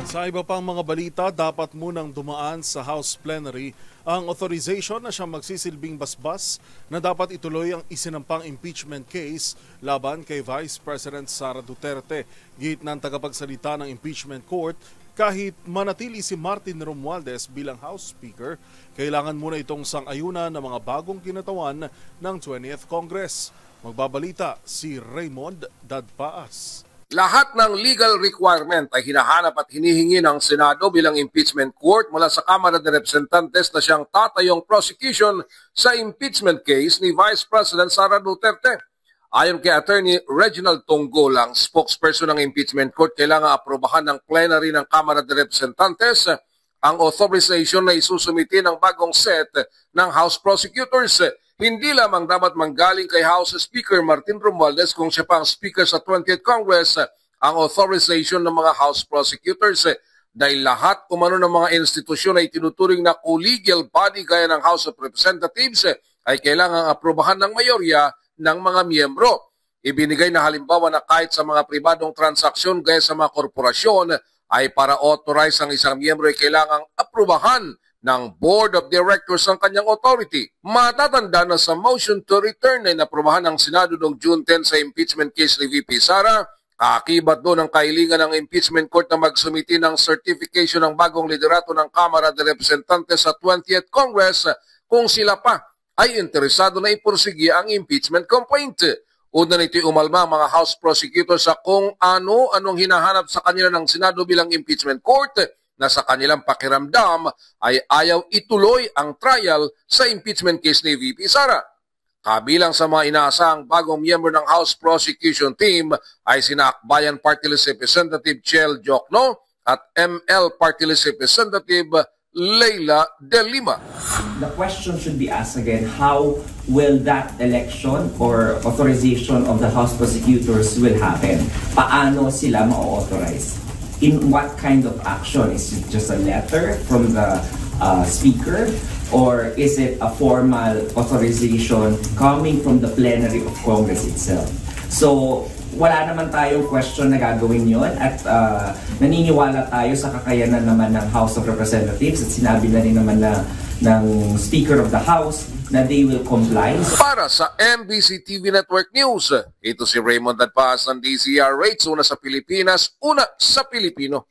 Sa iba pang mga balita, dapat munang dumaan sa House Plenary ang authorization na siyang magsisilbing basbas na dapat ituloy ang isinampang impeachment case laban kay Vice President Sara Duterte. Git ng tagapagsalita ng impeachment court, kahit manatili si Martin Romualdez bilang House Speaker, kailangan muna itong sang-ayunan ng mga bagong kinatawan ng 20th Congress. Magbabalita si Raymond Dadpaas. Lahat ng legal requirement ay hinahanap at hinihingi ng Senado bilang impeachment court mula sa Kamara de Representantes na siyang tatayong prosecution sa impeachment case ni Vice President Sara Duterte. Ayon kay Attorney Reginald Tonggolang, spokesperson ng impeachment court, kailangan aprobahan ng plenary ng Kamara de Representantes ang authorization na isusumiti ng bagong set ng House prosecutors. Hindi lamang dapat manggaling kay House Speaker Martin Romualdez kung siya pa ang Speaker sa 20th Congress ang authorization ng mga House prosecutors dahil lahat umano ng mga institusyon ay tinuturing na collegial body gaya ng House of Representatives ay kailangang aprobahan ng mayorya ng mga miyembro. Ibinigay na halimbawa na kahit sa mga pribadong transaksyon gaya sa mga korporasyon ay para authorize ang isang miyembro ay kailangang aprobahan ng Board of Directors ng kanyang authority. Matatanda na sa motion to return na inaprobahan ng Senado noong June 10 sa impeachment case ni VP Sara, kaakibat doon ang kahilingan ng impeachment court na magsumiti ng certification ng bagong liderato ng Kamara de Representantes sa 20th Congress kung sila pa ay interesado na ipursigi ang impeachment complaint. Una nito'y umalma ang mga House prosecutors sa kung anong hinahanap sa kanila ng Senado bilang impeachment court na sa kanilang pakiramdam ay ayaw ituloy ang trial sa impeachment case ni VP Sara. Kabilang sa mga inaasahang bagong miyembro ng House Prosecution Team ay sina Akbayan Party List Representative Chel Jokno at ML Party List Representative Leila De Lima. The question should be asked again, how will that election or authorization of the House prosecutors will happen? Paano sila ma-authorize? In what kind of action? Is it just a letter from the Speaker? Or is it a formal authorization coming from the plenary of Congress itself? So, wala naman tayong question na gagawin yon at naniniwala tayo sa kakayanan naman ng House of Representatives at sinabi na rin naman na ng Speaker of the House na they will comply. Para sa MBC TV Network News, ito si Raymond Dadpaas ng DZRH, una sa Pilipinas, una sa Pilipino.